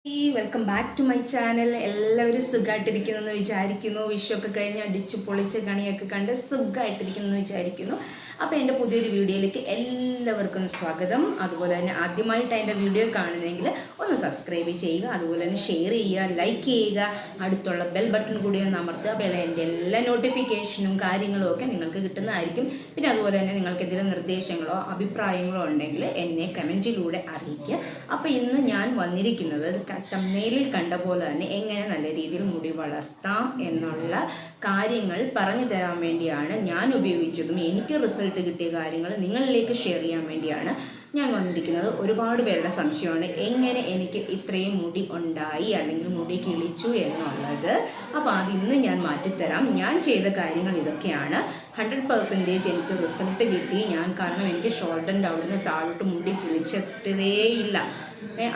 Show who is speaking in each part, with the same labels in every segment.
Speaker 1: Welcome back to my channel. എല്ലാവരും സുഖമായിട്ടിരിക്കുന്നു വിചാരിക്കുന്നു. വിഷുവൊക്കെ കഴിഞ്ഞ് അടിച്ചു പൊളിച്ച് കണിയൊക്കെ കണ്ട് സുഖമായിട്ടിരിക്കുന്നു വിചാരിക്കുന്നു. അപ്പോൾ എൻ്റെ പുതിയൊരു വീഡിയോയിലേക്ക് എല്ലാവർക്കും സ്വാഗതം. അതുപോലെ തന്നെ ആദ്യമായിട്ട് എൻ്റെ വീഡിയോ കാണുന്നതെങ്കിൽ ഒന്ന് സബ്സ്ക്രൈബ് ചെയ്യുക, അതുപോലെ തന്നെ ഷെയർ ചെയ്യുക, ലൈക്ക് ചെയ്യുക, അടുത്തുള്ള ബെൽ ബട്ടൺ കൂടി ഒന്ന് അമർത്തുക. അപ്പോൾ എൻ്റെ എല്ലാ നോട്ടിഫിക്കേഷനും കാര്യങ്ങളും ഒക്കെ നിങ്ങൾക്ക് കിട്ടുന്നതായിരിക്കും. പിന്നെ അതുപോലെ തന്നെ നിങ്ങൾക്ക് എന്തെങ്കിലും നിർദ്ദേശങ്ങളോ അഭിപ്രായങ്ങളോ ഉണ്ടെങ്കിൽ എന്നെ കമൻറ്റിലൂടെ അറിയിക്കുക. അപ്പോൾ ഇന്ന് ഞാൻ വന്നിരിക്കുന്നത് തമ്മനയിലിൽ കണ്ട പോലെ തന്നെ എങ്ങനെ നല്ല രീതിയിൽ മുടി വളർത്താം എന്നുള്ള കാര്യങ്ങൾ പറഞ്ഞു തരാൻ വേണ്ടിയാണ് ഞാൻ ഉപയോഗിച്ചതും എനിക്ക് റിസൾട്ട് കിട്ടിയ കാര്യങ്ങൾ നിങ്ങളിലേക്ക് ഷെയർ ചെയ്യാൻ വേണ്ടിയാണ് ഞാൻ വന്നിരിക്കുന്നത്. ഒരുപാട് പേരുടെ സംശയമാണ് എങ്ങനെ എനിക്ക് ഇത്രയും മുടി ഉണ്ടായി അല്ലെങ്കിൽ മുടി കിളിച്ചു എന്നുള്ളത്. അപ്പോൾ അതിന്ന് ഞാൻ മാറ്റിത്തരാം. ഞാൻ ചെയ്ത കാര്യങ്ങൾ ഇതൊക്കെയാണ്. 100% എനിക്ക് റിസൾട്ട് കിട്ടി. കാരണം എനിക്ക് ഷോൾഡറിൻ്റെ അവിടുന്ന് താഴോട്ട് മുടി കിളിച്ചിട്ടേയില്ല.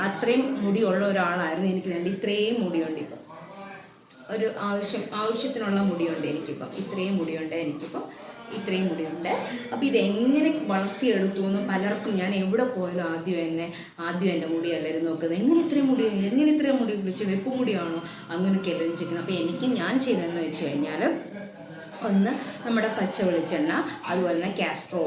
Speaker 1: അത്രയും മുടിയുള്ള ഒരാളായിരുന്നു എനിക്ക് വേണ്ടി. ഇത്രയും മുടിയുണ്ട് ഇപ്പം. ഒരു ആവശ്യത്തിനുള്ള മുടിയുണ്ട് എനിക്കിപ്പം. ഇത്രയും മുടിയുണ്ട്. ഇത്രയും മുടിയുണ്ട്. അപ്പോൾ ഇതെങ്ങനെ വളർത്തിയെടുത്തു എന്ന് പലർക്കും, ഞാൻ എവിടെ പോയാലും ആദ്യം എൻ്റെ മുടിയല്ലായിരുന്നു നോക്കുന്നത്. എങ്ങനെ ഇത്രയും മുടി വിളിച്ച് വെപ്പ് മുടിയാണോ അങ്ങനെയൊക്കെ എല്ലാം ചോദിക്കുന്നത്. അപ്പോൾ ഞാൻ ചെയ്തതെന്ന് വെച്ച് കഴിഞ്ഞാൽ, ഒന്ന് നമ്മുടെ പച്ച വെളിച്ചെണ്ണ, അതുപോലെ തന്നെ കാസ്റ്റർ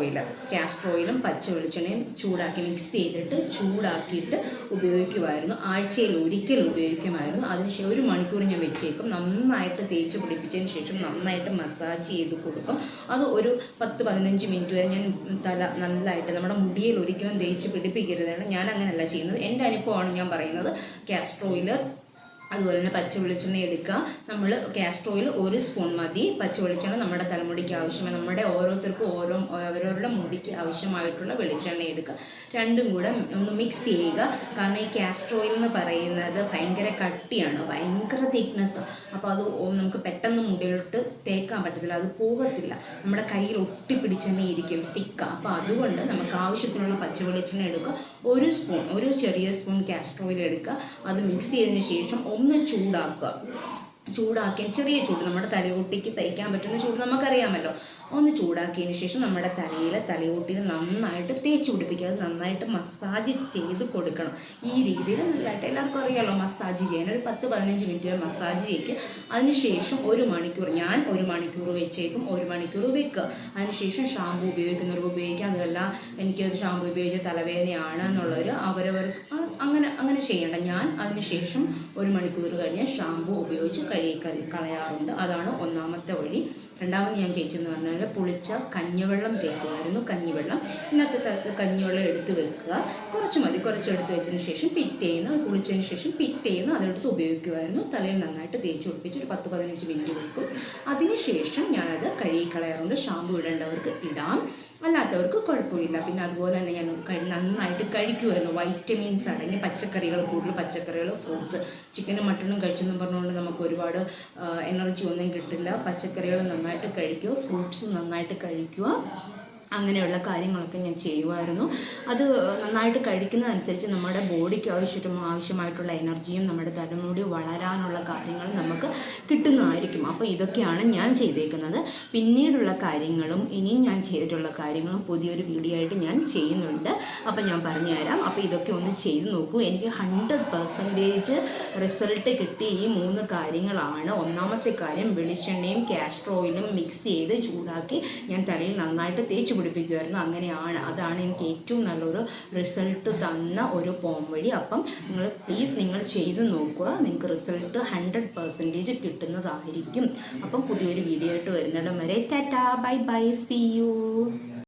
Speaker 1: ഓയിലും പച്ച വെളിച്ചെണ്ണയും ചൂടാക്കി മിക്സ് ചെയ്തിട്ട് ചൂടാക്കിയിട്ട് ഉപയോഗിക്കുമായിരുന്നു. ആഴ്ചയിൽ ഒരിക്കൽ ഉപയോഗിക്കുമായിരുന്നു. അതിനുശേഷം 1 മണിക്കൂർ ഞാൻ വെച്ചേക്കും. നന്നായിട്ട് തേച്ച് പിടിപ്പിച്ചതിന് ശേഷം നന്നായിട്ട് മസാജ് ചെയ്ത് കൊടുക്കും. അത് ഒരു 10-15 മിനിറ്റ് വരെ ഞാൻ തല നല്ലതായിട്ട്, നമ്മുടെ മുടിയിൽ ഒരിക്കലും തേച്ച് പിടിപ്പിക്കരുതാണ്. ഞാൻ അങ്ങനെയല്ല ചെയ്യുന്നത്. എൻ്റെ അനുഭവമാണ് ഞാൻ പറയുന്നത്. കാസ്റ്റർ ഓയിൽ അതുപോലെ തന്നെ പച്ച വെളിച്ചെണ്ണ എടുക്കുക. നമ്മൾ കാസ്റ്റർ ഓയിൽ 1 സ്പൂൺ മതി. പച്ച വെളിച്ചെണ്ണ നമ്മുടെ തലമുടിക്ക് ആവശ്യമായി, നമ്മുടെ ഓരോരുത്തർക്കും അവരവരുടെ മുടിക്ക് ആവശ്യമായിട്ടുള്ള വെളിച്ചെണ്ണ എടുക്കുക. രണ്ടും കൂടെ ഒന്ന് മിക്സ് ചെയ്യുക. കാരണം ഈ കാസ്റ്റർ ഓയിൽ എന്ന് പറയുന്നത് ഭയങ്കര കട്ടിയാണ്, ഭയങ്കര തിക്നെസ്. അപ്പോൾ അത് നമുക്ക് പെട്ടെന്ന് മുടിയിലോട്ട് തേക്കാൻ പറ്റത്തില്ല, അത് പോകത്തില്ല. നമ്മുടെ കയ്യിൽ ഒട്ടിപ്പിടിച്ച് തന്നെ ഇരിക്കും, സ്റ്റിക്കാണ്. അപ്പോൾ അതുകൊണ്ട് നമുക്ക് ആവശ്യത്തിനുള്ള പച്ച വെളിച്ചെണ്ണ എടുക്കുക. 1 ചെറിയ സ്പൂൺ കാസ്റ്റർ ഓയിൽ എടുക്കുക. അത് മിക്സ് ചെയ്തതിന് ശേഷം ഒന്ന് ചൂടാക്കിയ ചെറിയ ചൂട്, നമ്മുടെ തലയോട്ടിക്ക് സഹിക്കാൻ പറ്റുന്ന ചൂട് നമുക്കറിയാമല്ലോ. ഒന്ന് ചൂടാക്കിയതിന് ശേഷം നമ്മുടെ തലയോട്ടിയിൽ നന്നായിട്ട് തേച്ച് പിടിപ്പിക്കുക. അത് നന്നായിട്ട് മസാജ് ചെയ്ത് കൊടുക്കണം. ഈ രീതിയിൽ നല്ലതായിട്ട് എല്ലാവർക്കും അറിയാമല്ലോ മസാജ് ചെയ്യാൻ. ഒരു 10-15 മിനിറ്റ് മസാജ് ചെയ്യിക്കുക. അതിനുശേഷം 1 മണിക്കൂർ, ഞാൻ 1 മണിക്കൂർ വെച്ചേക്കും. 1 മണിക്കൂർ വെക്കുക. അതിനുശേഷം ഷാമ്പു ഉപയോഗിക്കുന്നവർക്ക് ഉപയോഗിക്കാം. അതല്ല എനിക്കത് ഷാമ്പു ഉപയോഗിച്ച തലവേദനയാണ് എന്നുള്ളവർ അങ്ങനെ ചെയ്യേണ്ട. ഞാൻ അതിനുശേഷം 1 മണിക്കൂർ കഴിഞ്ഞ് ഷാമ്പു ഉപയോഗിച്ച് കളയാറുണ്ട്. അതാണ് ഒന്നാമത്തെ വഴി. രണ്ടാമത് ഞാൻ ചെയ്യിച്ചെന്ന് പറഞ്ഞാൽ പുളിച്ച കഞ്ഞിവെള്ളം തേക്കുമായിരുന്നു. ഇന്നത്തെ കഞ്ഞിവെള്ളം എടുത്ത് വെക്കുക. കുറച്ച് മതി. കുറച്ചെടുത്ത് വെച്ചതിന് ശേഷം കുളിച്ചതിന് ശേഷം പിറ്റേന്ന് അതെടുത്ത് ഉപയോഗിക്കുമായിരുന്നു. തലയിൽ നന്നായിട്ട് തേച്ച് പിടിപ്പിച്ച് ഒരു 10-15 മിനിറ്റ് വെക്കും. അതിനുശേഷം ഞാനത് കഴുകിക്കളയാറുണ്ട്. ഷാമ്പു ഇടേണ്ടവർക്ക് ഇടാം, അല്ലാത്തവർക്ക് കുഴപ്പമില്ല. പിന്നെ അതുപോലെ തന്നെ ഞാൻ നന്നായിട്ട് കഴിക്കുമായിരുന്നു. വൈറ്റമിൻസ് അടങ്ങിയ പച്ചക്കറികൾ, കൂടുതൽ പച്ചക്കറികൾ, ഫ്രൂട്ട്സ്. ചിക്കനും മട്ടണും കഴിച്ചെന്ന് പറഞ്ഞുകൊണ്ട് നമുക്ക് ഒരുപാട് എനർജി ഒന്നും കിട്ടില്ല. പച്ചക്കറികൾ നന്നായിട്ട് കഴിക്കുക, ഫ്രൂട്ട്സ് നന്നായിട്ട് കഴിക്കുക. അങ്ങനെയുള്ള കാര്യങ്ങളൊക്കെ ഞാൻ ചെയ്യുമായിരുന്നു. അത് നന്നായിട്ട് കഴിക്കുന്നതനുസരിച്ച് നമ്മുടെ ബോഡിക്ക് ആവശ്യമായിട്ടുള്ള എനർജിയും നമ്മുടെ തലമുടി വളരാനുള്ള കാര്യങ്ങൾ നമുക്ക് കിട്ടുന്നതായിരിക്കും. അപ്പോൾ ഇതൊക്കെയാണ് ഞാൻ ചെയ്തേക്കുന്നത്. പിന്നീടുള്ള കാര്യങ്ങളും ഇനിയും ഞാൻ ചെയ്തിട്ടുള്ള കാര്യങ്ങളും പുതിയൊരു വീഡിയോ ആയിട്ട് ഞാൻ ചെയ്യുന്നുണ്ട്. അപ്പോൾ ഞാൻ പറഞ്ഞുതരാം. അപ്പോൾ ഇതൊക്കെ ഒന്ന് ചെയ്ത് നോക്കൂ. എനിക്ക് 100% റിസൾട്ട് കിട്ടിയ ഈ 3 കാര്യങ്ങളാണ്. ഒന്നാമത്തെ കാര്യം, വെളിച്ചെണ്ണയും കാസ്റ്റർ ഓയിലും മിക്സ് ചെയ്ത് ചൂടാക്കി ഞാൻ തലയിൽ നന്നായിട്ട് തേച്ച് പിടിപ്പിക്കുമായിരുന്നു. അതാണ് എനിക്ക് ഏറ്റവും നല്ലൊരു റിസൾട്ട് തന്ന ഒരു പോംവഴി. അപ്പം നിങ്ങൾ ചെയ്ത് നോക്കുക. നിങ്ങൾക്ക് റിസൾട്ട് 100% കിട്ടുന്നതായിരിക്കും. അപ്പം പുതിയൊരു വീഡിയോ ആയിട്ട് വരുന്നിടം വരെ tata, bye bye, see U.